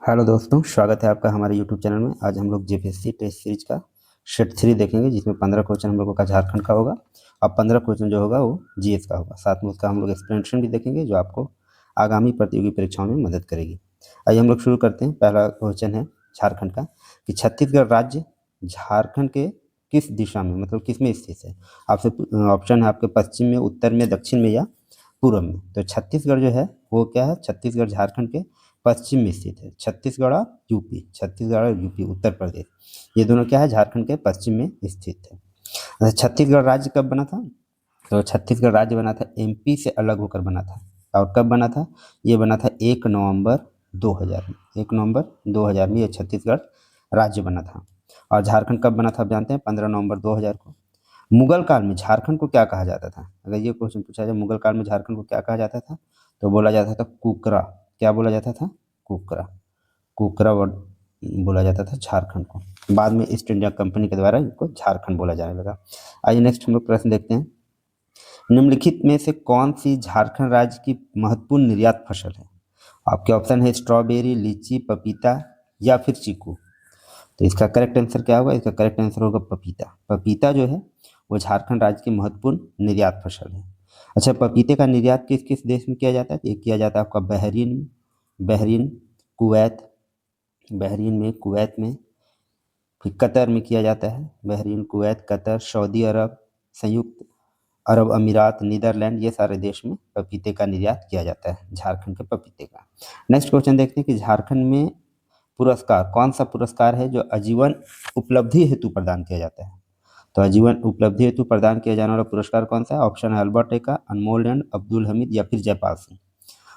Hello दोस्तों, स्वागत है आपका हमारे यूट्यूब चैनल में। आज हम लोग जेपीएससी टेस्ट सीरीज का सेट 3 देखेंगे, जिसमें 15 क्वेश्चन हम लोगों का झारखंड का होगा और 15 क्वेश्चन जो होगा वो जीएस का होगा। साथ में उसका हम लोग एक्सप्लेनेशन भी देखेंगे, जो आपको आगामी प्रतियोगी परीक्षाओं में मदद करेगी। आइए हम लोग शुरू करते हैं। पहला क्वेश्चन है झारखंड का कि छत्तीसगढ़ राज्य झारखंड के किस दिशा में, मतलब किस में स्थित है। आपसे ऑप्शन है आपके पश्चिम में, उत्तर में, दक्षिण में या पूर्व में। तो छत्तीसगढ़ जो है वो क्या है, छत्तीसगढ़ झारखंड के पश्चिम में स्थित है। छत्तीसगढ़ और यूपी, छत्तीसगढ़ और यूपी उत्तर प्रदेश, ये दोनों क्या है, झारखंड के पश्चिम में स्थित है। अच्छा, छत्तीसगढ़ राज्य कब बना था? तो छत्तीसगढ़ राज्य बना था, एमपी से अलग होकर बना था। और कब बना था? ये बना था 1 नवंबर 2000 में। 1 नवंबर 2000 में ये छत्तीसगढ़ राज्य बना था। और झारखंड कब बना था आप जानते हैं? 15 नवंबर 2000 को। मुगल काल में झारखंड को क्या कहा जाता था? अगर ये क्वेश्चन पूछा जाए, मुगल काल में झारखंड को क्या कहा जाता था, तो बोला जाता था कुकरा। क्या बोला जाता था? कुकरा। कुकरा वर्ड बोला जाता था झारखंड को। बाद में ईस्ट इंडिया कंपनी के द्वारा इनको झारखंड बोला जाने लगा। आइए नेक्स्ट हम लोग प्रश्न देखते हैं। निम्नलिखित में से कौन सी झारखंड राज्य की महत्वपूर्ण निर्यात फसल है? आपके ऑप्शन है स्ट्रॉबेरी, लीची, पपीता या फिर चीकू। तो इसका करेक्ट आंसर क्या होगा? इसका करेक्ट आंसर होगा पपीता। पपीता जो है वो झारखंड राज्य की महत्वपूर्ण निर्यात फसल है। अच्छा, पपीते का निर्यात किस किस देश में किया जाता है? ये किया जाता है आपका बहरीन, बहरीन, कुवैत, बहरीन में, कुवैत में, फिर कतर में किया जाता है। बहरीन, कुवैत, कतर, सऊदी अरब, संयुक्त अरब अमीरात, नीदरलैंड, ये सारे देश में पपीते का निर्यात किया जाता है, झारखंड के पपीते का। नेक्स्ट क्वेश्चन देखते हैं कि झारखंड में पुरस्कार, कौन सा पुरस्कार है जो आजीवन उपलब्धि हेतु प्रदान किया जाता है? तो आजीवन उपलब्धि हेतु प्रदान किया जाने वाला पुरस्कार कौन सा है? ऑप्शन है अल्बर्ट एक्का, अनमोल रैन, अब्दुल हमीद या फिर जयपाल सिंह।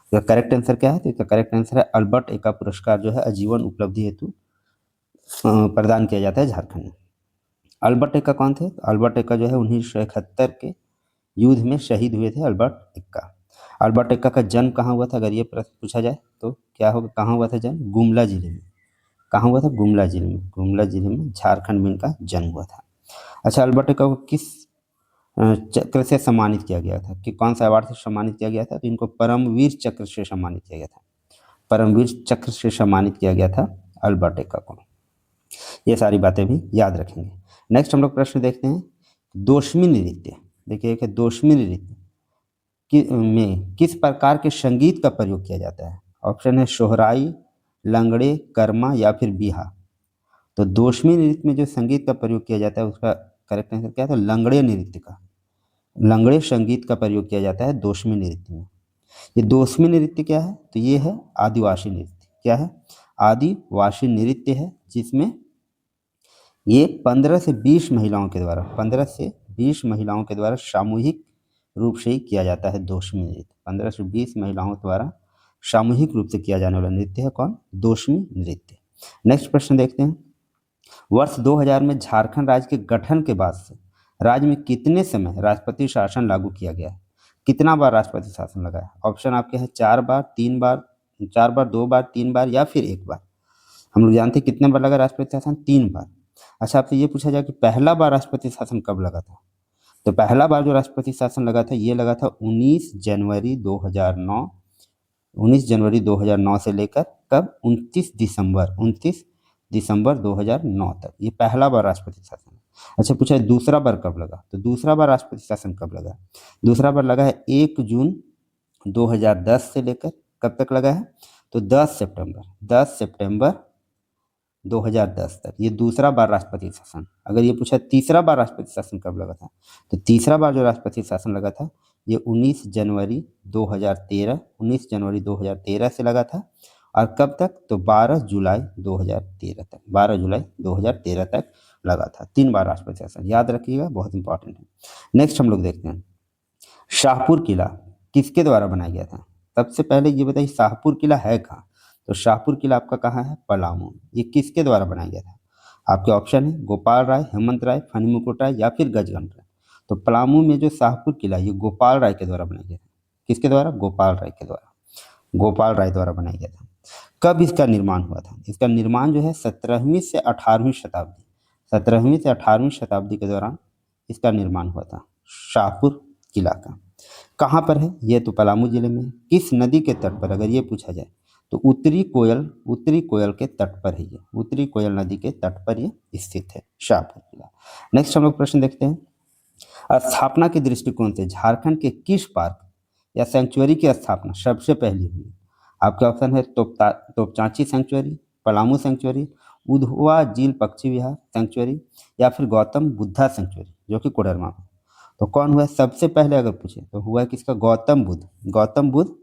इसका करेक्ट आंसर क्या है? तो इसका करेक्ट आंसर है अल्बर्ट एक्का पुरस्कार जो है आजीवन उपलब्धि हेतु प्रदान किया जाता है झारखंड में। अल्बर्ट एक्का कौन थे? तो अल्बर्ट एक्का जो है 1971 के युद्ध में शहीद हुए थे अल्बर्ट एक्का। अल्बर्ट एक्का का जन्म कहाँ हुआ था? अगर ये प्रश्न पूछा जाए तो क्या होगा, कहाँ हुआ था जन्म? गुमला जिले में। कहाँ हुआ था? गुमला जिले में। गुमला जिले में, झारखंड में इनका जन्म हुआ था। अच्छा, अल्बर्ट एक्का को किस चक्र से सम्मानित किया गया था, कि कौन सा अवार्ड से सम्मानित किया गया था? तो इनको परमवीर चक्र से सम्मानित किया गया था। परमवीर चक्र से सम्मानित किया गया था अल्बर्ट एक्का को। ये सारी बातें भी याद रखेंगे। नेक्स्ट हम लोग प्रश्न देखते हैं। दोष्मी नृत्य, देखिए एक है दोष्मी नृत्य में किस प्रकार के संगीत का प्रयोग किया जाता है? ऑप्शन है सोहराई, लंगड़े, कर्मा या फिर बिहा। तो दोष्मी नृत्य में जो संगीत का प्रयोग किया जाता है उसका करेक्ट आंसर क्या था? लंगड़े नृत्य का, लंगड़े संगीत का प्रयोग किया जाता है दोष्मी नृत्य में। ये दोष्मी नृत्य क्या है? तो ये है आदिवासी नृत्य। क्या है? आदिवासी नृत्य है, जिसमें ये 15 से 20 महिलाओं के द्वारा, 15 से 20 महिलाओं के द्वारा सामूहिक रूप से ही किया जाता है दोष्मी नृत्य। 15 से 20 महिलाओं द्वारा सामूहिक रूप से किया जाने वाला नृत्य है कौन? दोष्मी नृत्य। नेक्स्ट प्रश्न देखते हैं। वर्ष 2000 में झारखंड राज्य के गठन के बाद से राज्य में कितने समय राष्ट्रपति शासन लागू किया गया है? कितना बार राष्ट्रपति शासन लगा है? ऑप्शन आपके हैं 4 बार, 3 बार, 4 बार, 2 बार, 3 बार या फिर 1 बार। हम लोग जानते हैं कितने बार लगा राष्ट्रपति शासन? 3 बार। अच्छा, आपसे ये पूछा जाए कि पहला बार राष्ट्रपति शासन कब लगा था? तो पहला बार जो राष्ट्रपति शासन लगा था ये लगा था 19 जनवरी 2009। 19 जनवरी 2009 से लेकर कब? 29 दिसंबर 2009 तक ये पहला बार राष्ट्रपति शासन है। अच्छा, पूछा है दूसरा बार कब लगा? तो दूसरा बार राष्ट्रपति शासन कब लगा? दूसरा बार लगा है 1 जून 2010 से लेकर कब तक लगा है? तो 10 सितंबर 2010 तक ये दूसरा बार राष्ट्रपति शासन। अगर ये पूछा तीसरा बार राष्ट्रपति शासन कब लगा था, तो तीसरा बार जो राष्ट्रपति शासन लगा था ये 19 जनवरी 2013 से लगा था। और कब तक? तो 12 जुलाई 2013 तक, 12 जुलाई 2013 तक लगा था। 3 बार राष्ट्रपति शासन, याद रखिएगा, बहुत इंपॉर्टेंट है। नेक्स्ट हम लोग देखते हैं शाहपुर किला किसके द्वारा बनाया गया था? सबसे पहले ये बताइए शाहपुर किला है कहाँ? तो शाहपुर किला आपका कहाँ है? पलामू। ये किसके द्वारा बनाया गया था? आपके ऑप्शन है गोपाल राय, हेमंत राय, फनी मुकुट राय या फिर गजगन राय। तो पलामू में जो शाहपुर किला ये गोपाल राय के द्वारा बनाया गया था। किसके द्वारा? गोपाल राय के द्वारा, गोपाल राय द्वारा बनाया गया था। कब इसका निर्माण हुआ था? इसका निर्माण जो है 17वीं से 18वीं शताब्दी, 17वीं से 18वीं शताब्दी के दौरान इसका निर्माण हुआ था शाहपुर किला का। कहाँ पर है? ये तो पलामू जिले में है। किस नदी के तट पर, अगर ये पूछा जाए तो उत्तरी कोयल के तट पर है ये, उत्तरी कोयल नदी के तट पर ये स्थित है शाहपुर किला। नेक्स्ट हम लोग प्रश्न देखते हैं। स्थापना के दृष्टिकोण से झारखंड के किस पार्क या सेंचुरी की स्थापना सबसे पहले हुई? आपके ऑप्शन है तोपचांची सेंचुरी, पलामू सेंचुरी, उधवा झील पक्षी विहार सेंचुरी, या फिर गौतम बुद्धा सेंचुरी जो कि कोडरमा में। तो कौन हुआ सबसे पहले अगर पूछे तो हुआ किसका? गौतम बुद्ध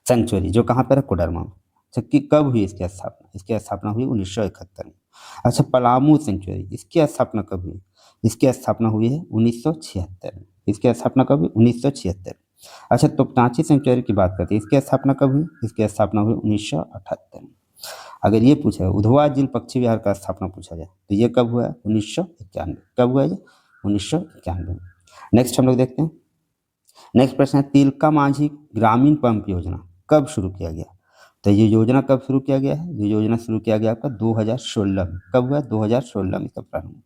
सेंचुरी जो कहाँ पर है? कोडरमा में। अच्छा कब हुई इसकी स्थापना? इसकी स्थापना हुई 1971 में। अच्छा पलामू सेंचुरी इसकी स्थापना कब हुई? इसकी स्थापना हुई है 1976 में। इसकी स्थापना कब हुई? 1976। अच्छा तोपचांची सेंचुरी की बात करते हैं, इसकी स्थापना कब हुई? इसकी स्थापना हुई 1978 में। अगर ये पूछा है उधवा झील पक्षी विहार का स्थापना पूछा जाए तो ये कब हुआ है? 1991। कब हुआ है? 1991। नेक्स्ट हम लोग देखते हैं। नेक्स्ट प्रश्न है तिलका मांझी ग्रामीण पंप योजना कब शुरू किया गया? तो ये योजना कब शुरू किया गया है? ये योजना शुरू किया गया आपका 2016 में। कब हुआ? 2016 में इसका प्रारंभ।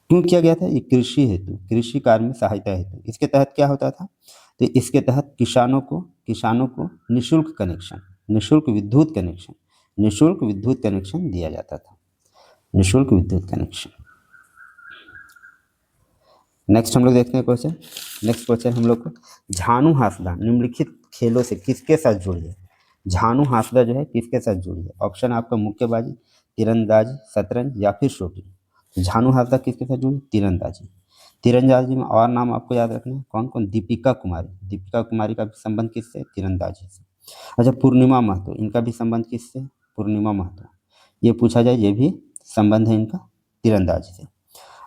क्यों किया गया था? ये कृषि हेतु, कृषि कार्य में सहायता हेतु। इसके तहत क्या होता था? तो इसके तहत किसानों को निःशुल्क विद्युत कनेक्शन दिया जाता था, निःशुल्क विद्युत कनेक्शन। नेक्स्ट हम लोग देखते हैं क्वेश्चन। नेक्स्ट क्वेश्चन हम लोग को झानू हासदा निम्नलिखित खेलों से किसके साथ जुड़ी है? झानू हासदा जो है किसके साथ जुड़ी है? ऑप्शन आपका मुक्केबाजी, तीरंदाजी, शतरंज या फिर शूटिंग। झानू हासदा किसके साथ जुड़ी? तीरंदाजी। तीरंदाजी में और नाम आपको याद रखना है कौन कौन? दीपिका कुमारी का भी संबंध किससे? तीरंदाजी से। अच्छा पूर्णिमा महतो इनका भी संबंध किससे? पूर्णिमा महतो। ये पूछा जाए ये भी संबंध है इनका तीरंदाजी से।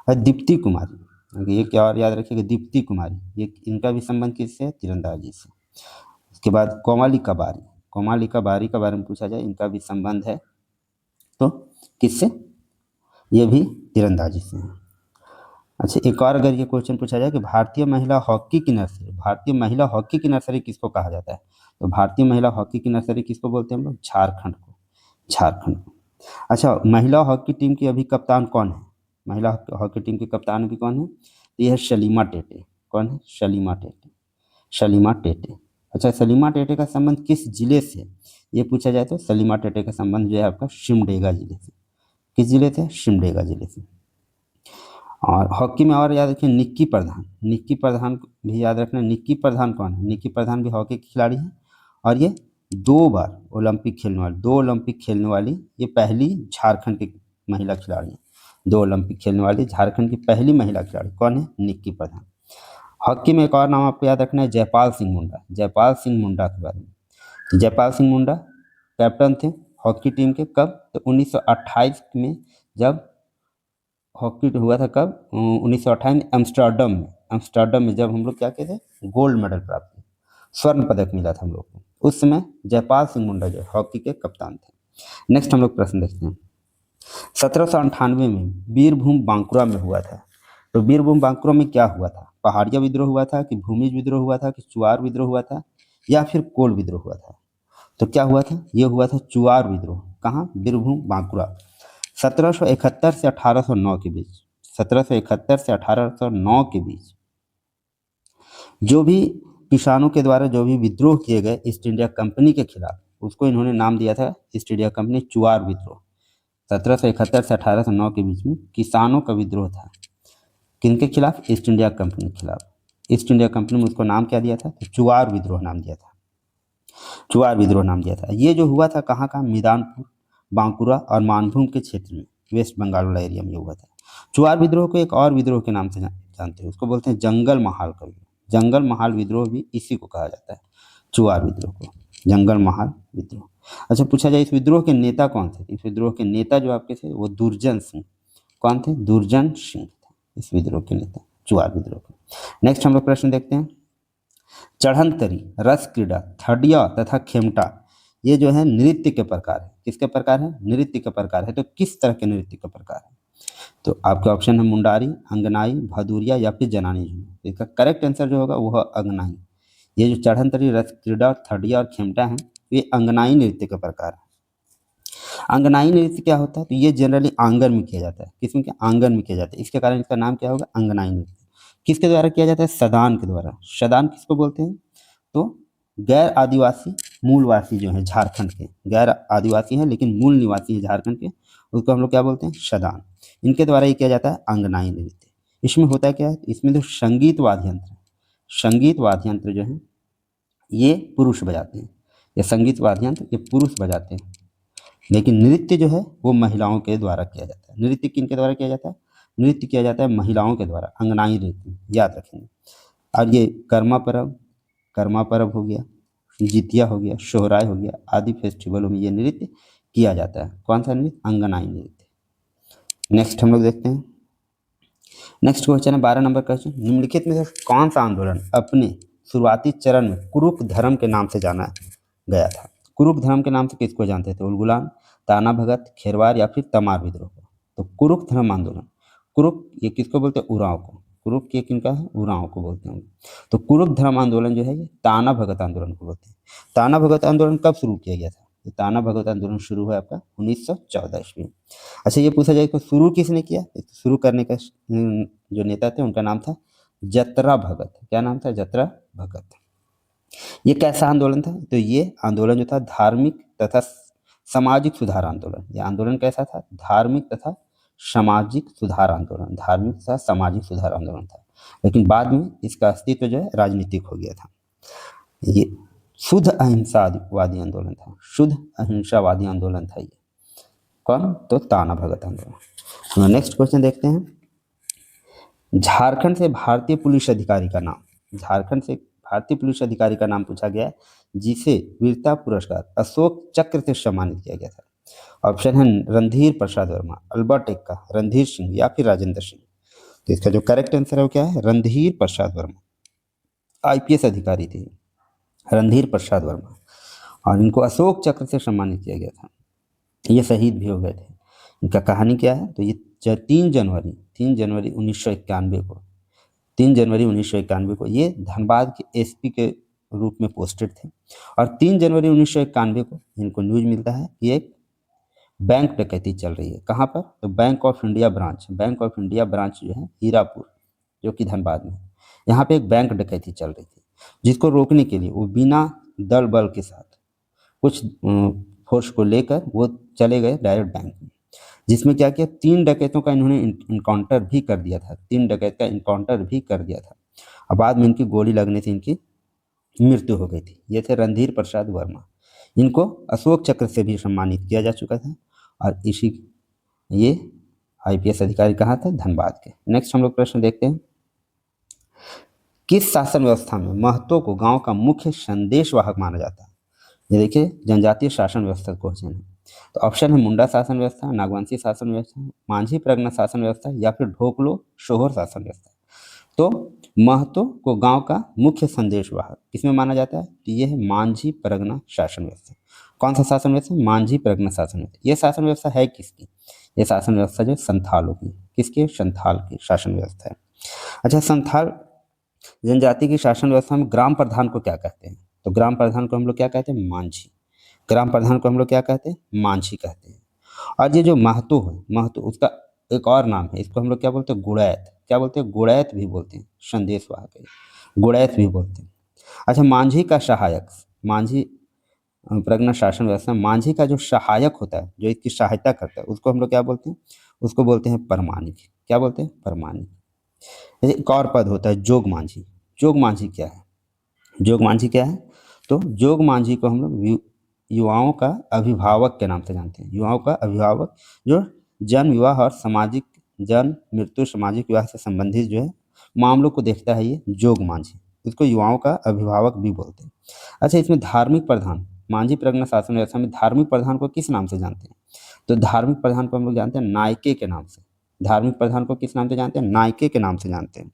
और दीप्ति कुमारी ये क्या और याद रखिएगा, दीप्ति कुमारी ये इनका भी संबंध किससे? तीरंदाजी से। उसके बाद कोमालिका बारी का बारे में पूछा जाए इनका भी संबंध है तो किससे? ये भी तीरंदाजी से है। अच्छा एक और अगर ये क्वेश्चन पूछा जाए कि भारतीय महिला हॉकी की नर्सरी किसको कहा जाता है? तो भारतीय महिला हॉकी की नर्सरी किसको बोलते हैं हम लोग? झारखंड को। अच्छा महिला हॉकी टीम की अभी कप्तान कौन है? महिला हॉकी टीम की कप्तान भी कौन है? तो यह है शलीमा टेटे। कौन है? शलीमा टेटे। अच्छा सलीमा टेटे का संबंध किस जिले से? ये पूछा जाए तो सलीमा टेटे का संबंध जो है आपका सिमडेगा जिले से। किस जिले से? सिमडेगा जिले से। और हॉकी में और याद रखिए निक्की प्रधान भी याद रखना। निक्की प्रधान कौन है? निक्की प्रधान भी हॉकी की खिलाड़ी है और ये 2 बार ओलंपिक खेलने वाली ये पहली झारखंड की महिला खिलाड़ी है। 2 ओलंपिक खेलने वाली झारखंड की पहली महिला खिलाड़ी कौन है? निक्की प्रधान। हॉकी में एक और नाम आपको याद रखना है जयपाल सिंह मुंडा के बारे में। तो जयपाल सिंह मुंडा कैप्टन थे हॉकी टीम के। कब? तो 1928 में जब हॉकी हुआ था। कब? 1928 में एम्स्टर्डम में जब हम लोग क्या कहते हैं गोल्ड मेडल प्राप्त किया, स्वर्ण पदक मिला था हम लोग को। उस समय जयपाल सिंह मुंडा जो हॉकी के कप्तान थे। नेक्स्ट हम लोग प्रश्न देखते हैं। 1798 में बीरभूम बांकुरा में हुआ था। तो बीरभूम बांकुरा में क्या हुआ था? पहाड़िया विद्रोह हुआ था कि भूमिज विद्रोह हुआ था कि चुआर विद्रोह हुआ था या फिर कोल विद्रोह हुआ था? तो क्या हुआ था? ये हुआ था चुआर विद्रोह। कहाँ? बीरभूम बांकुरा। 1771 से 1809 के बीच 1771 से 1809 के बीच जो भी किसानों के द्वारा जो भी विद्रोह किए गए ईस्ट इंडिया कंपनी के खिलाफ, उसको इन्होंने नाम दिया था ईस्ट इंडिया कंपनी चुआर विद्रोह। 1771 से 1809 के बीच में किसानों का विद्रोह था। किनके खिलाफ? ईस्ट इंडिया कंपनी के खिलाफ। ईस्ट इंडिया कंपनी में उसको नाम क्या दिया था? तो चुआर विद्रोह नाम दिया था। ये जो हुआ था कहाँ का? मिदानपुर, बांकुरा और मानभूम के क्षेत्र में, वेस्ट बंगाल वाला एरिया में हुआ था। चुआर विद्रोह को एक और विद्रोह के नाम से जानते हैं, उसको बोलते हैं जंगल महाल का विद्रोह। जंगल महाल विद्रोह भी इसी को कहा जाता है, चुआर विद्रोह को, जंगल महाल विद्रोह। अच्छा पूछा जाए इस विद्रोह के नेता कौन थे? इस विद्रोह के नेता जो आपके थे वो दुर्जन सिंह। कौन थे? दुर्जन सिंह थे इस विद्रोह के नेता, चुआर विद्रोह के। नेक्स्ट हम लोग प्रश्न देखते हैं। चढ़ंतरी, रस क्रीड़ा, थडिया तथा खेमटा ये जो है नृत्य के प्रकार है। किसके प्रकार है? नृत्य के प्रकार है। तो किस तरह के नृत्य का प्रकार है? तो आपके ऑप्शन है मुंडारी, अंगनाई, भदूरिया या फिर जनानी झूम। इसका करेक्ट आंसर जो होगा वो है अंगनाई। ये जो चढ़ंतरी, रस क्रीड़ा, थडिया और खेमटा है ये अंगनाई नृत्य के प्रकार है। अंगनाई नृत्य क्या होता है? तो ये जनरली आंगन में किया जाता है। किसमें? क्या? आंगन में किया जाता है। इसके कारण इसका नाम क्या होगा? अंगनाई नृत्य। किसके द्वारा किया जाता है? सदान के द्वारा। सदान किसको बोलते हैं? तो गैर आदिवासी मूलवासी जो है झारखंड के, गैर आदिवासी हैं लेकिन मूल निवासी हैं झारखंड के, उसको हम लोग क्या बोलते हैं, शदान। इनके द्वारा ये किया जाता है अंगनाई नृत्य। इसमें होता क्या है, इसमें जो संगीत वाद्य यंत्र, संगीत वाद्य यंत्र जो है ये पुरुष बजाते हैं, ये संगीत वाद्य यंत्र ये पुरुष बजाते हैं, लेकिन नृत्य जो है वो महिलाओं के द्वारा किया जाता है। नृत्य किन के द्वारा किया जाता है, नृत्य किया जाता है महिलाओं के द्वारा, अंगनाई नृत्य, याद रखेंगे। और ये कर्मा पर्व हो गया, जितिया हो गया, सोहराय हो गया, आदि फेस्टिवलों में ये नृत्य किया जाता है। कौन सा नृत्य, अंगनाई नृत्य। नेक्स्ट हम लोग देखते हैं, नेक्स्ट क्वेश्चन है 12 नंबर क्वेश्चन, निम्नलिखित में से कौन सा आंदोलन अपने शुरुआती चरण में कुरुक धर्म के नाम से जाना गया था। कुरुक धर्म के नाम से किसको जानते थे, उलगुलान, ताना भगत, खेरवार या फिर तमार विद्रोह को। तो कुरुक धर्म आंदोलन, कुरुक ये किसको बोलते हैं, उरांव को। कुरुक ये किनका है, उरांव को बोलते हैं। तो कुरुक धर्म आंदोलन जो है ये ताना भगत आंदोलन को बोलते हैं। ताना भगत आंदोलन कब शुरू किया गया था, ये ताना भगत आंदोलन शुरू हुआ आपका 1914 ईस्वी में। अच्छा ये पूछा जाए तो शुरू किसने किया, शुरू करने का जो नेता थे उनका नाम था जतरा भगत। क्या नाम था, जतरा भगत। ये कैसा आंदोलन था, तो ये आंदोलन जो था धार्मिक तथा सामाजिक सुधार आंदोलन। ये आंदोलन कैसा था, धार्मिक तथा सामाजिक सुधार आंदोलन, धार्मिक तथा सामाजिक सुधार आंदोलन था। लेकिन बाद में इसका अस्तित्व जो है राजनीतिक हो गया था। ये शुद्ध अहिंसावादी आंदोलन था, शुद्ध अहिंसावादी आंदोलन था ये। कौन, तो ताना भगत आंदोलन। नेक्स्ट क्वेश्चन देखते हैं, झारखंड से भारतीय पुलिस अधिकारी का नाम, झारखंड से भारतीय पुलिस अधिकारी का नाम पूछा गया है जिसे वीरता पुरस्कार अशोक चक्र से सम्मानित किया गया था। ऑप्शन है रणधीर प्रसाद वर्मा, अल्बर्ट एक्का, रणधीर सिंह या फिर राजेंद्र सिंह। तो इसका जो करेक्ट आंसर है वो क्या है, रणधीर प्रसाद वर्मा। आईपीएस अधिकारी थे रणधीर प्रसाद वर्मा और इनको अशोक चक्र से सम्मानित किया गया था। ये शहीद भी हो गए थे। इनका कहानी क्या है, तो ये 3 जनवरी 1991 को, 3 जनवरी 1991 को ये धनबाद के एसपी के रूप में पोस्टेड थे। और 3 जनवरी 1991 को इनको न्यूज मिलता है कि एक बैंक डकैती चल रही है। कहाँ पर, तो बैंक ऑफ इंडिया ब्रांच जो है हीरापुर, जो कि धनबाद में, यहाँ पे एक बैंक डकैती चल रही थी, जिसको रोकने के लिए वो बिना दल बल के साथ कुछ फोर्स को लेकर वो चले गए डायरेक्ट बैंक में, जिसमें क्या किया, 3 डकैतों का इन्होंने इनकाउंटर भी कर दिया था, 3 डकैत का इनकाउंटर भी कर दिया था। और बाद में इनकी गोली लगने से इनकी मृत्यु हो गई थी। ये थे रणधीर प्रसाद वर्मा। इनको अशोक चक्र से भी सम्मानित किया जा चुका था। और इसी ये आईपीएस अधिकारी कहाँ थे, धनबाद के। नेक्स्ट हम लोग प्रश्न देखते हैं, किस शासन व्यवस्था में महतो को गांव का मुख्य संदेशवाहक माना जाता है। ये देखिए जनजातीय शासन व्यवस्था क्वेश्चन है। तो ऑप्शन है मुंडा शासन व्यवस्था, नागवंशी शासन व्यवस्था, मांझी परगना शासन व्यवस्था या फिर ढोकलो शोहर शासन व्यवस्था। तो महतो को गांव का मुख्य संदेशवाहक किसमें माना जाता है, तो ये है मांझी परगना शासन व्यवस्था। कौन सा शासन व्यवस्था, मांझी परगना शासन व्यवस्था। ये शासन व्यवस्था है किसकी, ये शासन व्यवस्था जो संथालों की, किसके, संथाल की शासन व्यवस्था है। अच्छा, संथाल जनजाति की शासन व्यवस्था में ग्राम प्रधान को क्या कहते हैं, तो ग्राम प्रधान को हम लोग क्या कहते हैं, मांझी। ग्राम प्रधान को हम लोग क्या कहते हैं, मांझी कहते हैं। और ये जो महतो है, महतो उसका एक और नाम है, इसको हम लोग क्या बोलते हैं, गुड़ैत। क्या बोलते हैं, गुड़ैत भी बोलते हैं, संदेशवाहक है, गुड़ैत भी बोलते हैं। अच्छा, मांझी का सहायक, मांझी प्रगना शासन व्यवस्था, मांझी का जो सहायक होता है, जो इसकी सहायता करता है, उसको हम लोग क्या बोलते हैं, उसको बोलते हैं परमानिक। क्या बोलते हैं, परमानिक। एक और पद होता है जोग मांझी। जोग मांझी क्या है, जोग मांझी क्या है, तो जोग मांझी को हम लोग युवाओं का अभिभावक के नाम से जानते हैं। युवाओं का अभिभावक जो जन्म विवाह और सामाजिक जन्म मृत्यु सामाजिक विवाह से संबंधित जो है मामलों को देखता है, ये जोग मांझी, इसको युवाओं का अभिभावक भी बोलते हैं। अच्छा, इसमें धार्मिक प्रधान, मांझी प्रगना शासन व्यवस्था में धार्मिक प्रधान को किस नाम से जानते हैं, तो धार्मिक प्रधान को हम लोग जानते हैं नायके के नाम से। धार्मिक प्रधान को किस नाम से जानते हैं, नायके के नाम से जानते हैं।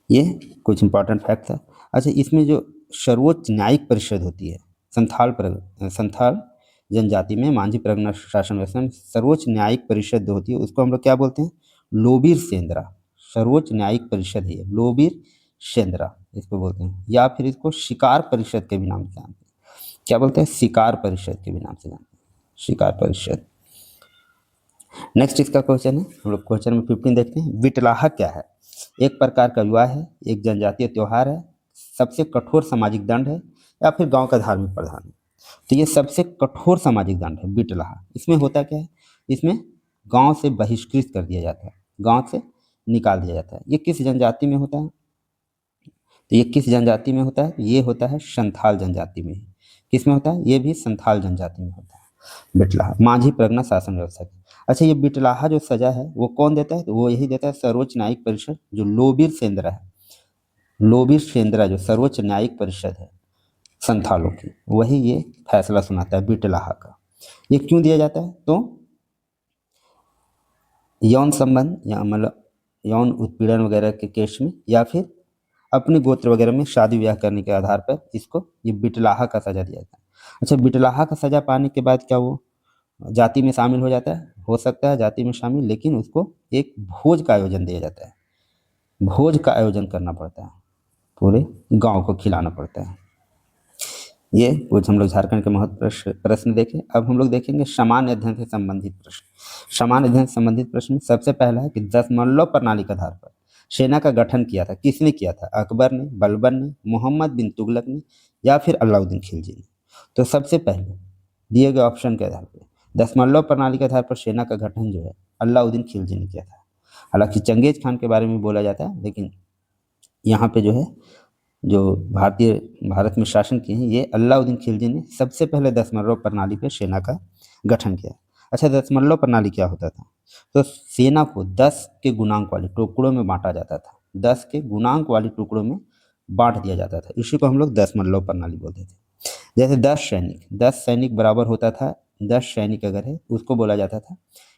ये कुछ इंपॉर्टेंट फैक्ट है। अच्छा, इसमें जो सर्वोच्च न्यायिक परिषद होती है संथाल जनजाति में, मांझी परगना शासन व्यवस्था में सर्वोच्च न्यायिक परिषद जो होती है उसको हम लोग क्या बोलते हैं, लोबीर सेंद्रा। सर्वोच्च न्यायिक परिषद है लोबीर सेंद्रा इसको बोलते हैं, या फिर इसको शिकार परिषद के भी नाम से जानते हैं। क्या बोलते हैं, शिकार परिषद के भी नाम से जानते हैं, शिकार परिषद। नेक्स्ट इसका क्वेश्चन है, हम लोग क्वेश्चन नंबर 15 देखते हैं, विटलाहा क्या है। एक प्रकार का विवाह है, एक जनजातीय त्यौहार है, सबसे कठोर सामाजिक दंड है, या फिर गांव का धार्मिक प्रधान है। तो ये सबसे कठोर सामाजिक दंड है बिटलाहा। इसमें होता क्या है, इसमें गांव से बहिष्कृत कर दिया जाता है, गांव से निकाल दिया जाता है। ये किस जनजाति में होता है, तो ये किस जनजाति में होता है, ये होता है संथाल जनजाति में। किस में होता है, ये भी संथाल जनजाति में होता है बिटलाहा। मांझी प्रगना शासन व्यवस्था की। अच्छा, ये बिटलाहा जो सजा है वो कौन देता है, तो वो यही देता है सर्वोच्च न्यायिक परिषद, जो लोबीर सेंद्रा है। लोबीर सेंद्रा जो सर्वोच्च न्यायिक परिषद है संथालों की, वही ये फैसला सुनाता है बिटलाहा का। ये क्यों दिया जाता है, तो यौन संबंध या मतलब यौन उत्पीड़न वगैरह के केस में, या फिर अपने गोत्र वगैरह में शादी ब्याह करने के आधार पर इसको ये बिटलाहा का सजा दिया जाता है। अच्छा, बिटलाहा का सजा पाने के बाद क्या वो जाति में शामिल हो जाता है, हो सकता है जाति में शामिल, लेकिन उसको एक भोज का आयोजन दिया जाता है। भोज का आयोजन करना पड़ता है, पूरे गांव को खिलाना पड़ता है। ये कुछ हम लोग झारखंड के महत्व प्रश्न देखें। अब हम लोग देखेंगे सामान्य अध्ययन से संबंधित प्रश्न। सामान्य अध्ययन से संबंधित प्रश्न में सबसे पहला है कि दशमलव प्रणाली के आधार पर सेना का गठन किया था, किसने किया था, अकबर ने, बलबन ने, मोहम्मद बिन तुगलक ने, या फिर अलाउद्दीन खिलजी ने। तो सबसे पहले दिए गए ऑप्शन के आधार पर दशमलव प्रणाली के आधार पर सेना का गठन जो है अलाउद्दीन खिलजी ने किया था। हालांकि चंगेज खान के बारे में बोला जाता है, लेकिन यहाँ पे जो है जो भारत में शासन किए हैं, ये अलाउद्दीन खिलजी ने सबसे पहले दशमलव प्रणाली पे सेना का गठन किया। अच्छा, दशमलव प्रणाली क्या होता था, तो सेना को 10 के गुणांक वाले टुकड़ों में बांटा जाता था। 10 के गुणांक वाले टुकड़ों में बांट दिया जाता था, इसी को हम लोग दशमलव प्रणाली बोलते थे। जैसे 10 सैनिक बराबर होता था, 10 सैनिक अगर है उसको बोला जाता था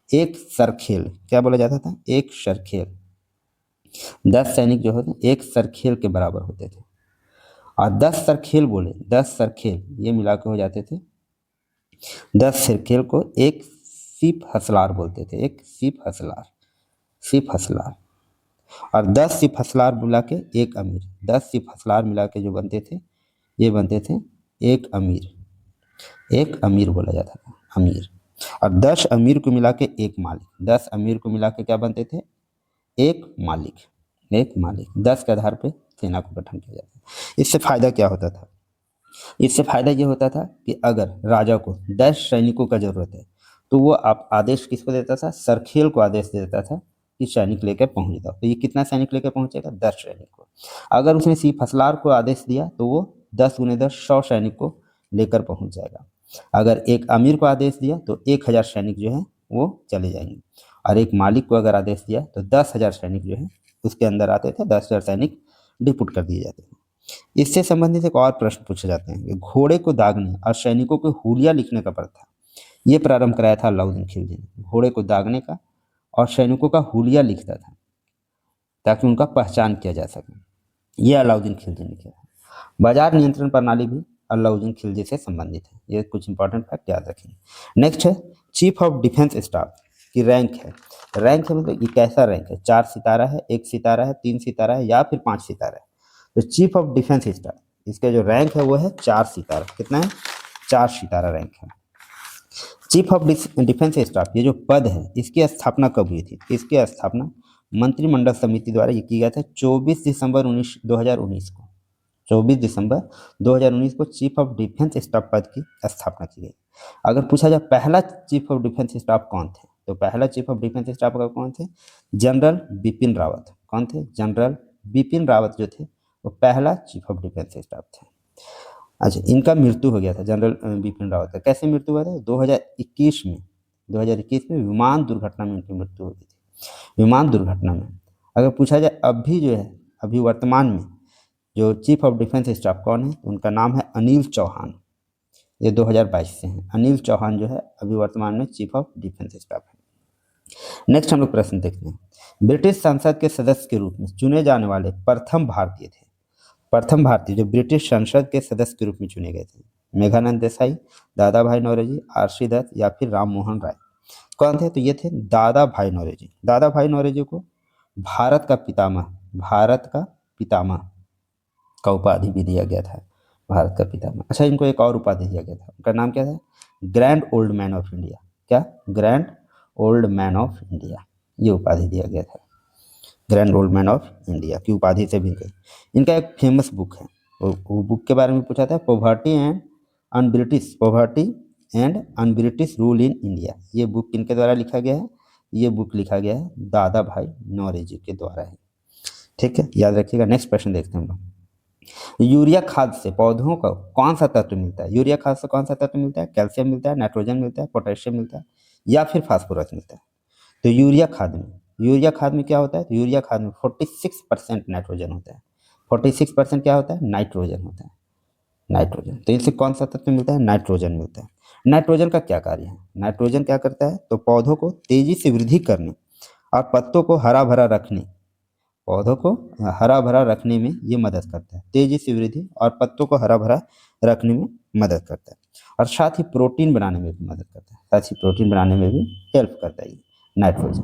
एक सरखेल। क्या बोला जाता था, एक सरखेल। 10 सैनिक जो होते एक सरखेल के बराबर होते थे। और 10 सरखेल बोले, 10 सरखेल ये मिला के हो जाते थे 10 सरखेल को एक सीप हसलार बोलते थे, एक सीप हसलार, सीप हसलार। और 10 सीप हसलार मिला के एक अमीर, 10 सीप हसलार मिला के जो बनते थे ये बनते थे एक अमीर, एक अमीर बोला जाता था, अमीर। और 10 अमीर को मिला के एक मालिक, 10 अमीर को मिला के क्या बनते थे, एक मालिक, एक मालिक। 10 के आधार पे सेना को गठन किया जाता है। इससे फायदा क्या होता था, इससे फायदा ये होता था कि अगर राजा को 10 सैनिकों का जरूरत है तो वो आप आदेश किसको देता था, सरखेल को आदेश दे देता था कि सैनिक लेकर पहुंच जाओ। तो ये कितना सैनिक लेकर पहुंचेगा, 10 सैनिक को। अगर उसने सी फसलार को आदेश दिया तो वो 10 गुने 10 100 सैनिक को लेकर पहुंच जाएगा। अगर एक अमीर को आदेश दिया तो 1000 सैनिक जो है वो चले जाएंगे। और एक मालिक को अगर आदेश दिया तो 10,000 सैनिक जो है उसके अंदर आते थे, 10,000 सैनिक डिपुट कर दिए जाते थे। इससे संबंधित एक और प्रश्न पूछे जाते हैं कि घोड़े को दागने और सैनिकों को हुलिया लिखने का प्रथा ये प्रारंभ कराया था अलाउद्दीन खिलजी ने। घोड़े को दागने का और सैनिकों का हुलिया लिखता था ताकि उनका पहचान किया जा सके, ये अलाउद्दीन खिलजी ने किया। बाजार नियंत्रण प्रणाली भी अलाउद्दीन खिलजी से संबंधित है, ये कुछ इंपॉर्टेंट फैक्ट याद रखेंगे। नेक्स्ट है चीफ ऑफ डिफेंस स्टाफ की रैंक है। रैंक है मतलब ये कैसा रैंक है, 4 सितारा है, 1 सितारा है, 3 सितारा है, या फिर 5 सितारा है। तो चीफ ऑफ डिफेंस स्टाफ इसका जो रैंक है वो है 4 सितारा। कितना है, 4 सितारा रैंक है। चीफ ऑफ डिफेंस स्टाफ ये जो पद है इसकी स्थापना कब हुई थी, इसकी स्थापना मंत्रिमंडल समिति द्वारा ये किया गया था 24 दिसंबर 2019 को। 24 दिसंबर 2019 को चीफ ऑफ डिफेंस स्टाफ पद की स्थापना की गई। अगर पूछा जाए पहला चीफ ऑफ डिफेंस स्टाफ कौन थे, तो पहला चीफ ऑफ डिफेंस स्टाफ का कौन थे, जनरल बिपिन रावत। कौन थे, जनरल बिपिन रावत जो थे वो पहला चीफ ऑफ डिफेंस स्टाफ थे। अच्छा, इनका मृत्यु हो गया था जनरल बिपिन रावत का। कैसे मृत्यु हुआ था, 2021 में विमान दुर्घटना में इनकी मृत्यु हो गई थी, विमान दुर्घटना में। अगर पूछा जाए अभी जो है अभी वर्तमान में जो चीफ ऑफ डिफेंस स्टाफ कौन है, उनका नाम है अनिल चौहान। ये 2022 से हैं, अनिल चौहान जो है अभी वर्तमान में चीफ ऑफ डिफेंस स्टाफ है। नेक्स्ट हम लोग प्रश्न देखते हैं, ब्रिटिश संसद के सदस्य के रूप में चुने जाने वाले प्रथम भारतीय थे। प्रथम भारतीय जो ब्रिटिश संसद के सदस्य के रूप में चुने गए थे, मेघानंद देसाई, दादा भाई नौरोजी, आरसी दत्त, या फिर राम मोहन राय। कौन थे, तो ये थे दादा भाई नौरोजी। दादा भाई नौरोजी को भारत का पितामह, भारत का पितामह का उपाधि भी दिया गया था, भारत का पितामह। अच्छा, इनको एक और उपाधि दिया गया था, उनका नाम क्या था, grand old man of India. क्या, grand old man of India, ये उपाधि दिया गया था, grand old man of India की उपाधि से भी गई। इनका एक फेमस बुक है, वो बुक के बारे में पूछा था, poverty and un British rule in India. ये बुक किनके द्वारा लिखा गया है? ये बुक लिखा गया है दादा भाई नौरोजी के द्वारा है। ठीक है, याद रखिएगा। नेक्स्ट प्रश्न देखते हैं हम लोग। यूरिया खाद से पौधों को कौन सा तत्व मिलता है? यूरिया खाद से कौन सा तत्व मिलता है? कैल्शियम मिलता है, नाइट्रोजन मिलता है, पोटेशियम मिलता है, या फिर फास्फोरस मिलता है? तो यूरिया खाद में क्या होता है? तो यूरिया खाद में 46% नाइट्रोजन होता है। 46% क्या होता है? नाइट्रोजन होता है, नाइट्रोजन। तो इनसे कौन सा तत्व मिलता है? नाइट्रोजन मिलता है। नाइट्रोजन का क्या कार्य है? नाइट्रोजन क्या करता है? तो पौधों को तेजी से वृद्धि करने और पत्तों को हरा भरा रखने, पौधों को हरा भरा रखने में ये मदद करता है। तेजी से वृद्धि और पत्तों को हरा भरा रखने में मदद करता है, और साथ ही प्रोटीन बनाने में भी मदद करता है, साथ ही प्रोटीन बनाने में भी हेल्प करता है ये नाइट्रोजन।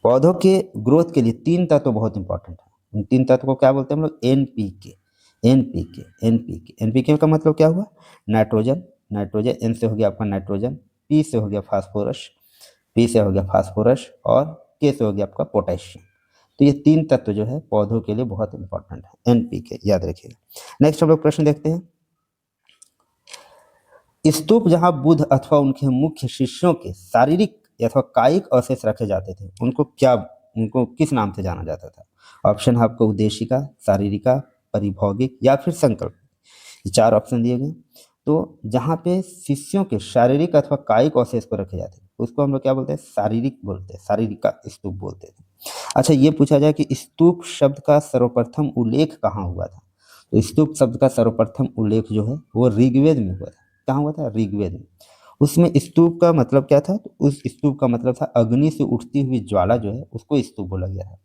पौधों के ग्रोथ के लिए 3 तत्व बहुत इंपॉर्टेंट है। इन 3 तत्व को क्या बोलते हैं हम लोग? एनपीके। एनपीके का मतलब क्या हुआ? नाइट्रोजन। एन से हो गया आपका नाइट्रोजन, पी से हो गया फास्फोरस, और के से हो गया आपका पोटेशियम। तो ये 3 तत्व जो है पौधों के लिए बहुत इंपॉर्टेंट है, एनपीके, याद रखिएगा। नेक्स्ट हम लोग प्रश्न देखते हैं। स्तूप जहां बुद्ध अथवा उनके मुख्य शिष्यों के शारीरिक अथवा कायिक अवशेष रखे जाते थे, उनको किस नाम से जाना जाता था? ऑप्शन है आपको उद्देशिका, शारीरिका, परिभौगिक, या फिर संकल्प। ये 4 ऑप्शन दिए गए। तो जहाँ पे शिष्यों के शारीरिक अथवा कायिक अवशेष को रखे जाते थे उसको हम लोग क्या बोलते हैं? शारीरिक बोलते हैं, शारीरिका स्तूप बोलते थे। अच्छा, ये पूछा जाए कि स्तूप शब्द का सर्वप्रथम उल्लेख कहाँ हुआ था? तो स्तूप शब्द का सर्वप्रथम उल्लेख जो है वो ऋग्वेद में हुआ था। कहाँ हुआ था? ऋग्वेद में। उसमें स्तूप का मतलब क्या था? तो उस स्तूप का मतलब था अग्नि से उठती हुई ज्वाला जो है उसको स्तूप बोला गया था।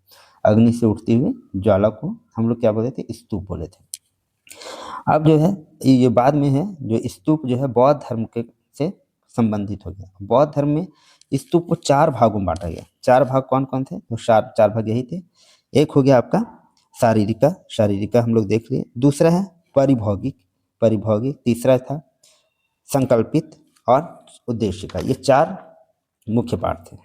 अग्नि से उठती हुई ज्वाला को हम लोग क्या बोले थे? स्तूप बोले थे। अब जो है ये बाद में है, जो स्तूप जो है बौद्ध धर्म के से संबंधित हो गया। बौद्ध धर्म में स्तूप को 4 भागों में बांटा गया। 4 भाग कौन कौन थे? तो 4 भाग यही थे। एक हो गया आपका शारीरिका हम लोग देख लिए। दूसरा है परिभौगिक। तीसरा था संकल्पित और उद्देशिका। ये 4 मुख्य पार्ट थे,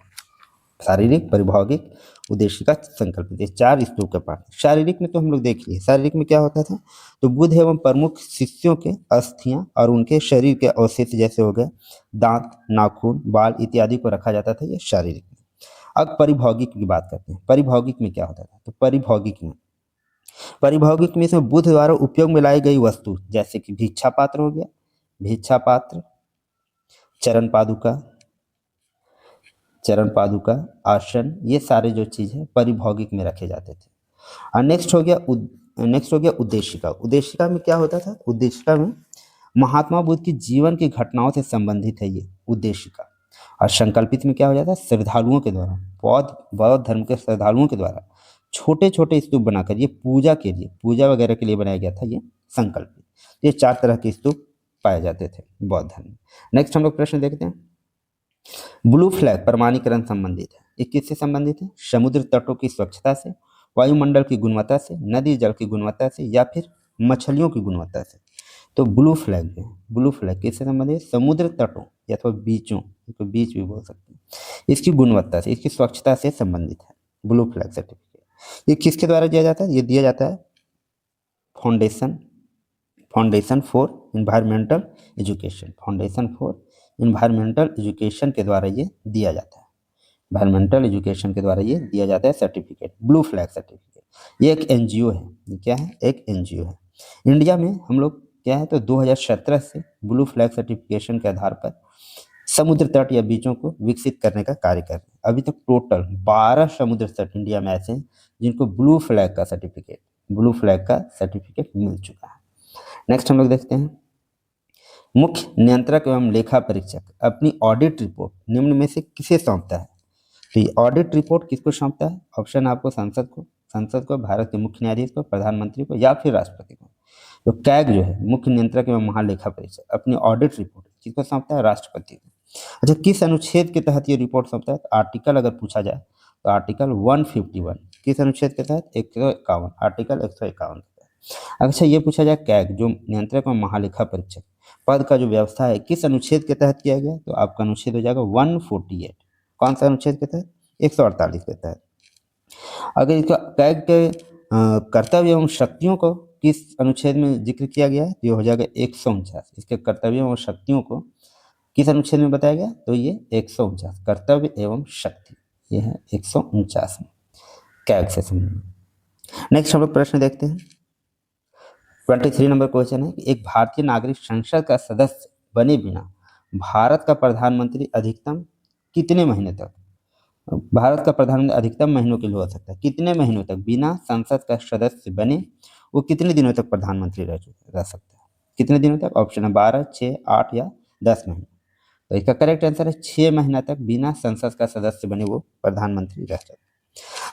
शारीरिक, परिभौगिक, उद्देशिका, संकल्पित। ये 4 स्तूप के पार्ट। शारीरिक में तो हम लोग देख लिए। शारीरिक में क्या होता था? तो बुद्ध एवं प्रमुख शिष्यों के अस्थियां और उनके शरीर के अवशेष जैसे हो गए दांत, नाखून, बाल इत्यादि को रखा जाता था, ये शारीरिक में। अब परिभौगिक की बात करते हैं। परिभौगिक में क्या होता था? तो परिभौगिक में इसमें बुद्ध द्वारा उपयोग में लाई गई वस्तु, जैसे कि भिक्षा पात्र हो गया, चरण पादुका, आसन, ये सारे जो चीज़ है परिभौगिक में रखे जाते थे। और नेक्स्ट हो गया उद्देशिका में क्या होता था? उद्देशिका में महात्मा बुद्ध की जीवन की घटनाओं से संबंधित है ये उद्देशिका। और संकल्पित में क्या हो जाता है? श्रद्धालुओं के द्वारा, बौद्ध धर्म के श्रद्धालुओं के द्वारा छोटे छोटे स्तूप बनाकर ये पूजा वगैरह के लिए बनाया गया था, ये संकल्पित। ये 4 तरह के स्तूप पाए जाते थे बौद्ध धर्म में। नेक्स्ट हम लोग प्रश्न देखते हैं। ब्लू फ्लैग प्रमाणीकरण संबंधित है। ये किससे संबंधित है? समुद्र तटों की स्वच्छता से, वायुमंडल की गुणवत्ता से, नदी जल की गुणवत्ता से, या फिर मछलियों की गुणवत्ता से। तो ब्लू फ्लैग किससे संबंधित है? समुद्र तटों अथवा बीचों, तो बीच भी बोल सकते हैं, इसकी गुणवत्ता से, इसकी स्वच्छता से संबंधित है ब्लू फ्लैग सर्टिफिकेट। ये किसके द्वारा दिया जाता है? ये दिया जाता है फाउंडेशन फॉर इन्वायरमेंटल एजुकेशन के द्वारा ये दिया जाता है। इन्वायरमेंटल एजुकेशन के द्वारा ये दिया जाता है सर्टिफिकेट, ब्लू फ्लैग सर्टिफिकेट। ये एक एनजीओ है। ये क्या है? एक एनजीओ है। इंडिया में हम लोग क्या है, तो 2017 से ब्लू फ्लैग सर्टिफिकेशन के आधार पर समुद्र तट या बीचों को विकसित करने का कार्य कर रहे हैं। अभी तक टोटल 12 समुद्र तट इंडिया में ऐसे हैं जिनको ब्लू फ्लैग का सर्टिफिकेट मिल चुका है। नेक्स्ट हम लोग देखते हैं। मुख्य नियंत्रक एवं लेखा परीक्षक अपनी ऑडिट रिपोर्ट निम्न में से किसे सौंपता है? तो ये ऑडिट रिपोर्ट किसको सौंपता है? ऑप्शन आपको संसद को, भारत के मुख्य न्यायाधीश को, प्रधानमंत्री को, या फिर राष्ट्रपति को। तो कैग जो है, मुख्य नियंत्रक एवं महालेखा परीक्षक, अपनी ऑडिट रिपोर्ट किसको सौंपता है? राष्ट्रपति को। अच्छा, किस अनुच्छेद के तहत ये रिपोर्ट सौंपता है? तो आर्टिकल अगर पूछा जाए तो आर्टिकल 151। किस अनुच्छेद के तहत? 151, आर्टिकल 151 के तहत। अच्छा, ये पूछा जाए कैग जो नियंत्रक एवं महालेखा परीक्षक पद का जो व्यवस्था है किस अनुच्छेद के तहत किया गया? तो आपका अनुच्छेद हो जाएगा 148। कौन सा अनुच्छेद के तहत? 148 के तहत। अगर इसका कैग के कर्तव्य एवं शक्तियों को किस अनुच्छेद में जिक्र किया गया है, तो ये हो जाएगा 149। इसके कर्तव्यों और शक्तियों को किस अनुच्छेद में बताया गया, तो ये 149 कर्तव्य एवं शक्ति, ये है 149 में कैग से संबंधित। नेक्स्ट हम लोग प्रश्न देखते हैं। 23 नंबर क्वेश्चन है कि एक भारतीय नागरिक संसद का सदस्य बने बिना भारत का प्रधानमंत्री अधिकतम कितने महीने तक, भारत का प्रधानमंत्री अधिकतम महीनों के लिए हो सकता है, कितने महीनों तक बिना संसद का सदस्य बने वो कितने दिनों तक प्रधानमंत्री रह सकता है, कितने दिनों तक? ऑप्शन है 12, 6, 8 या 10 महीने। तो इसका करेक्ट आंसर है 6 महीना तक बिना संसद का सदस्य बने वो प्रधानमंत्री रह सकते हैं।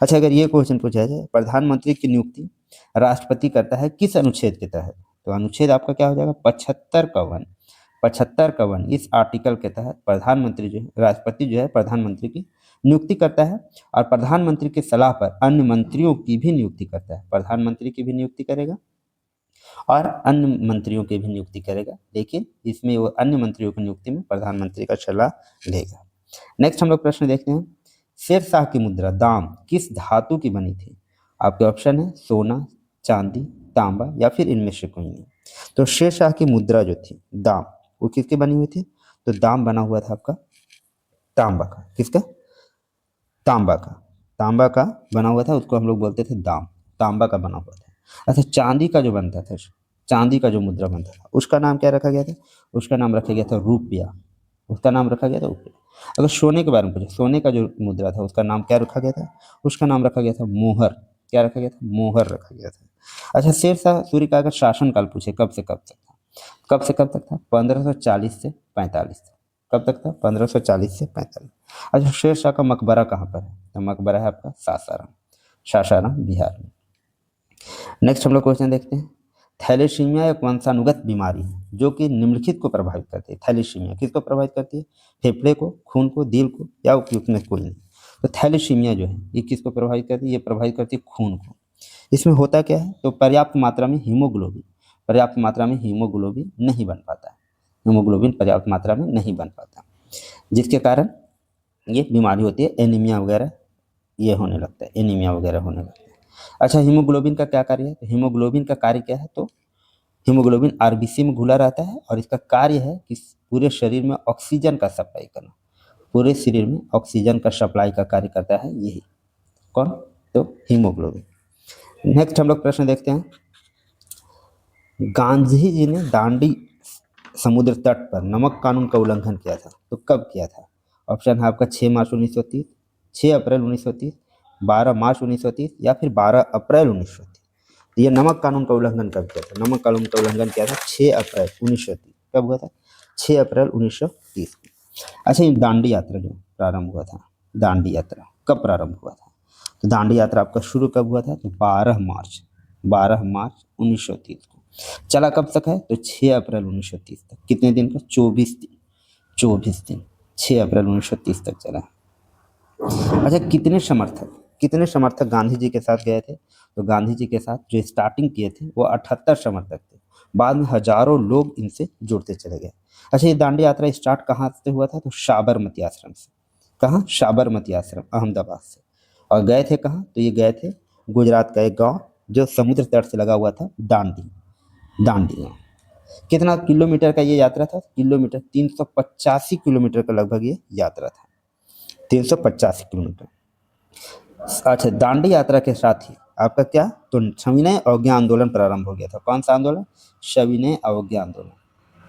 अच्छा, अगर ये क्वेश्चन पूछा जाए प्रधानमंत्री की नियुक्ति राष्ट्रपति करता है किस अनुच्छेद के तहत, तो अनुच्छेद आपका क्या हो जाएगा 75 इस आर्टिकल के तहत प्रधानमंत्री जो है, राष्ट्रपति जो है प्रधानमंत्री की नियुक्ति करता है और प्रधानमंत्री की सलाह पर अन्य मंत्रियों की भी नियुक्ति करता है। प्रधानमंत्री की भी नियुक्ति करेगा और अन्य मंत्रियों की भी नियुक्ति करेगा, लेकिन इसमें वो अन्य मंत्रियों की नियुक्ति में प्रधानमंत्री का सलाह लेगा। नेक्स्ट हम लोग प्रश्न देखते हैं। शेरशाह की मुद्रा दाम किस धातु की बनी थी? आपके ऑप्शन है सोना, चांदी, तांबा या फिर इनमें से कोई नहीं। तो शेरशाह की मुद्रा जो थी दाम वो किसकी बनी हुई थी? तो दाम बना हुआ था आपका तांबा का। किसका? तांबा का। तांबा का बना हुआ था, उसको हम लोग बोलते थे दाम, तांबा का बना हुआ था। अच्छा, चांदी का जो बनता था, चांदी का जो मुद्रा बनता था उसका नाम क्या रखा गया था? उसका नाम रखा गया था रुपया, उसका नाम रखा गया था रुपया। अगर सोने के बारे में पूछे, सोने का जो मुद्रा था उसका नाम क्या रखा गया था? उसका नाम रखा गया था मोहर। क्या रखा गया था? मोहर रखा गया था। अच्छा, शेरशाह सूरी का अगर शासनकाल पूछे कब से कब तक था, कब से कब तक था? 1540 से 45 तक। कब तक था? 1540 से 45। अच्छा, शेरशाह का मकबरा कहाँ पर है? तो मकबरा है आपका सासाराम, सासाराम बिहार में। नेक्स्ट हम लोग क्वेश्चन देखते हैं। थैलेसीमिया एक वंशानुगत बीमारी है जो कि निम्नलिखित को प्रभावित करती है। थैलेसीमिया किसको प्रभावित करती है? फेफड़े को, खून को, दिल को या उपयुक्त में कोई नहीं। तो थैलेसीमिया जो है ये किसको प्रभावित करती है? ये प्रभावित करती है खून को। इसमें होता क्या है? तो पर्याप्त मात्रा में हीमोग्लोबिन नहीं बन पाता है, हीमोग्लोबिन पर्याप्त मात्रा में नहीं बन पाता, जिसके कारण ये बीमारी होती है, एनीमिया वगैरह ये होने लगता है, एनीमिया वगैरह होने लगता है। अच्छा, हीमोग्लोबिन का क्या कार्य है? तो हीमोग्लोबिन का कार्य क्या है? तो हीमोग्लोबिन आरबीसी में घुला रहता है और इसका कार्य है कि पूरे शरीर में ऑक्सीजन का सप्लाई करना, पूरे शरीर में ऑक्सीजन का सप्लाई का कार्य करता है यही कौन? तो हीमोग्लोबिन। नेक्स्ट हम लोग प्रश्न देखते हैं। गांधी जी ने दांडी समुद्र तट पर नमक कानून का उल्लंघन किया था, तो कब किया था? ऑप्शन है आपका 6 मार्च 1930, 6 अप्रैल 1930, 12 मार्च 1930 या फिर 12 अप्रैल 1930। ये नमक कानून का उल्लंघन कब किया था? नमक कानून का उल्लंघन किया था 6 अप्रैल 1930। कब हुआ था? 6 अप्रैल 1930। अच्छा, ये दांडी यात्रा जो प्रारंभ हुआ था, दांडी यात्रा कब प्रारंभ हुआ था? तो दांडी यात्रा आपका शुरू कब हुआ था? तो 12 मार्च 1930 को। चला कब तक है? तो 6 अप्रैल 1930 तक। कितने दिन का? 24 दिन, 24 दिन, 6 अप्रैल 1930 तक चला। अच्छा, कितने समर्थक गांधी जी के साथ गए थे? तो गांधी जी के साथ जो स्टार्टिंग किए थे वो 78 समर्थक थे, बाद में हजारों लोग इनसे जुड़ते चले गए। अच्छा, ये दांडी यात्रा स्टार्ट कहाँ से हुआ था? तो साबरमती आश्रम से। कहाँ? साबरमती आश्रम, अहमदाबाद से। और गए थे कहाँ? तो ये गए थे गुजरात का एक गाँव जो समुद्र तट से लगा हुआ था, दांडी गाँव। कितना किलोमीटर का ये यात्रा था? किलोमीटर 385 किलोमीटर का लगभग ये यात्रा था, 385 किलोमीटर। अच्छा, दांडी यात्रा के साथ ही आपका क्या? तो सविनय अवज्ञा आंदोलन प्रारंभ हो गया था। कौन सा आंदोलन? सविनय अवज्ञा आंदोलन,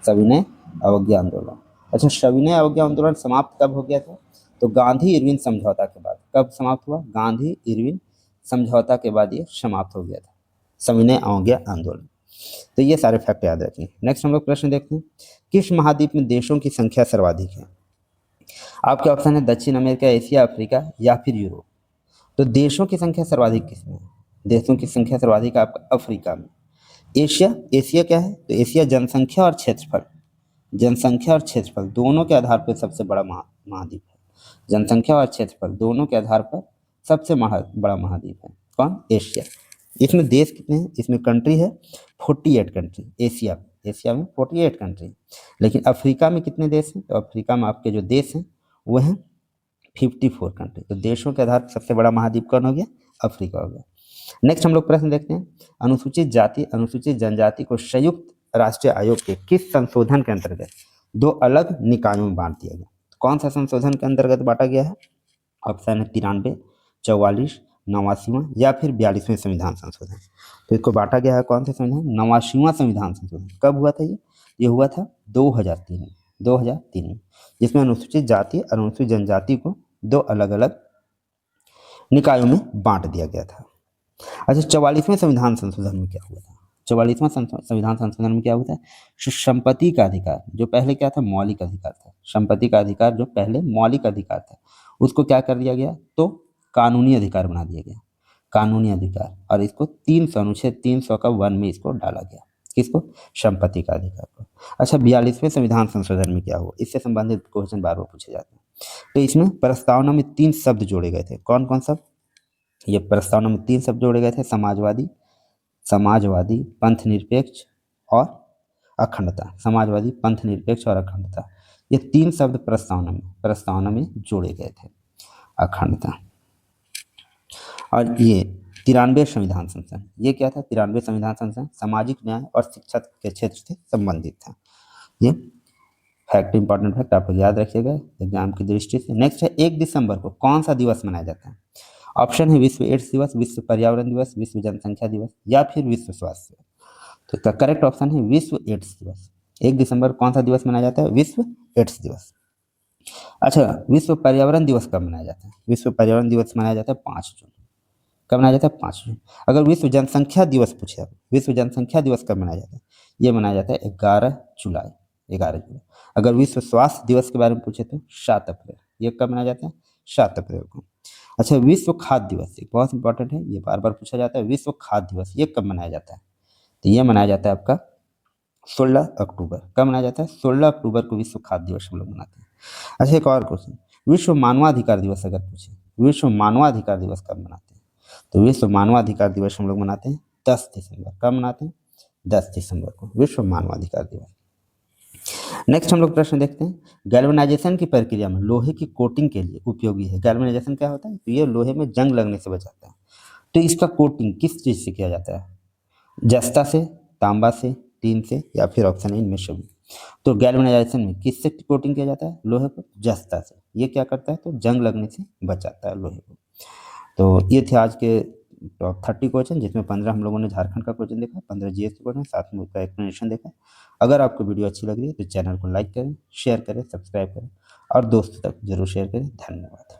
सविनय अवज्ञा आंदोलन। अच्छा, सविनय अवज्ञा आंदोलन समाप्त कब हो गया था? तो गांधी इरविन समझौता के बाद। कब समाप्त हुआ? गांधी इरविन समझौता के बाद ये समाप्त हो गया था, सविनय अवज्ञा आंदोलन। तो ये सारे फैक्ट याद रखें। नेक्स्ट हम लोग प्रश्न देखते हैं। किस महाद्वीप में देशों की संख्या सर्वाधिक है? आपके ऑप्शन है दक्षिण अमेरिका, एशिया, अफ्रीका या फिर यूरोप। तो देशों की संख्या सर्वाधिक किसमें है? देशों की संख्या सर्वाधिक आपका अफ्रीका में। एशिया क्या है? तो एशिया जनसंख्या और क्षेत्रफल दोनों के आधार पर सबसे बड़ा महाद्वीप है। जनसंख्या और क्षेत्रफल दोनों के आधार पर सबसे बड़ा महाद्वीप है कौन? एशिया। इसमें देश कितने हैं? इसमें कंट्री है 48 कंट्री। एशिया में 48 कंट्री। लेकिन अफ्रीका में कितने देश हैं? तो अफ्रीका में आपके जो देश हैं वो हैं 54 कंट्री। तो देशों के आधार पर सबसे बड़ा महाद्वीप कौन हो गया? अफ्रीका हो गया। नेक्स्ट हम लोग प्रश्न देखते हैं, अनुसूचित जाति अनुसूचित जनजाति को संयुक्त राष्ट्रीय आयोग के किस संशोधन के अंतर्गत दो अलग निकायों में बांट दिया गया? कौन सा संशोधन के अंतर्गत बांटा गया है? ऑप्शन है 93, 44, 89वां या फिर 42वें संविधान संशोधन। तो इसको बांटा गया है कौन से संविधान? 89वां संविधान संशोधन। कब हुआ था ये हुआ था 2003 में, 2003 में, जिसमें अनुसूचित जाति और अनुसूचित जनजाति को दो अलग अलग निकायों में बांट दिया गया था। अच्छा, 44वें संविधान संशोधन में क्या हुआ था? 44वां संविधान संशोधन में क्या हुआ था? संपत्ति का अधिकार, जो पहले क्या था? मौलिक अधिकार था। संपत्ति का अधिकार जो पहले मौलिक अधिकार था, उसको क्या कर दिया गया? तो कानूनी अधिकार बना दिया गया, कानूनी अधिकार। और इसको 300 अनुच्छेद 300 का 1 में इसको डाला गया। किसको? संपत्ति का अधिकार को। अच्छा, 42वें संविधान संशोधन में क्या हुआ? इससे संबंधित क्वेश्चन बार बार पूछे जाते हैं। तो इसमें प्रस्तावना में 3 शब्द जोड़े गए थे। कौन कौन शब्द? ये प्रस्तावना में 3 शब्द जोड़े गए थे, समाजवादी, समाजवादी, पंथ निरपेक्ष और अखंडता। समाजवादी, पंथ निरपेक्ष और अखंडता, ये 3 शब्द प्रस्तावना में जोड़े गए थे। अखंडता। और ये 93 संविधान संशोधन, ये क्या था? 93 संविधान संशोधन सामाजिक न्याय और शिक्षा के क्षेत्र से संबंधित था। ये फैक्ट, इंपॉर्टेंट फैक्ट आपको याद रखिएगा एग्जाम की दृष्टि से। नेक्स्ट है, 1 दिसंबर को कौन सा दिवस मनाया जाता है? ऑप्शन है विश्व एड्स दिवस, विश्व पर्यावरण दिवस, विश्व जनसंख्या दिवस या फिर विश्व स्वास्थ्य दिवस। तो इसका करेक्ट ऑप्शन है विश्व एड्स दिवस। 1 दिसंबर कौन सा दिवस मनाया जाता है? विश्व एड्स दिवस। अच्छा, विश्व पर्यावरण दिवस कब मनाया जाता है? विश्व पर्यावरण दिवस मनाया जाता है 5 जून। कब मनाया जाता है? 5 जून। अगर विश्व जनसंख्या दिवस पूछे, विश्व जनसंख्या दिवस कब मनाया जाता है? ये मनाया जाता है 11 जुलाई, 11 जुलाई। अगर विश्व स्वास्थ्य दिवस के बारे में पूछे तो 7 अप्रैल। ये कब मनाया जाता है? 7 अप्रैल को। अच्छा, विश्व खाद्य दिवस, एक बहुत इंपॉर्टेंट है, ये बार बार पूछा जाता है, विश्व खाद्य दिवस ये कब मनाया जाता है? तो ये मनाया जाता है आपका 16 अक्टूबर। कब मनाया जाता है? 16 अक्टूबर को विश्व खाद्य दिवस हम लोग मनाते हैं। अच्छा, एक और क्वेश्चन, विश्व मानवाधिकार दिवस अगर पूछे, विश्व मानवाधिकार दिवस कब मनाते हैं? तो विश्व मानवाधिकार दिवस हम लोग मनाते हैं 10 दिसंबर। कब मनाते हैं? 10 दिसंबर को विश्व मानवाधिकार दिवस। नेक्स्ट हम लोग प्रश्न देखते हैं, गैल्वेनाइजेशन की प्रक्रिया में लोहे की कोटिंग के लिए उपयोगी है। गैल्वेनाइजेशन क्या होता है? तो ये लोहे में जंग लगने से बचाता है। तो इसका कोटिंग किस चीज से किया जाता है? जस्ता से, तांबा से, टीन से या फिर ऑप्शन है इनमें से भी। तो गैल्वेनाइजेशन में किससे कोटिंग किया जाता है लोहे को? जस्ता से। ये क्या करता है? तो जंग लगने से बचाता है लोहे को। तो ये थे आज के टॉप 30 क्वेश्चन, जिसमें 15 हम लोगों ने झारखंड का क्वेश्चन देखा, 15 जीएस के क्वेश्चन, साथ में उसका एक्सप्लेनेशन देखा। अगर आपको वीडियो अच्छी लग रही है तो चैनल को लाइक करें, शेयर करें, सब्सक्राइब करें और दोस्तों तक जरूर शेयर करें। धन्यवाद।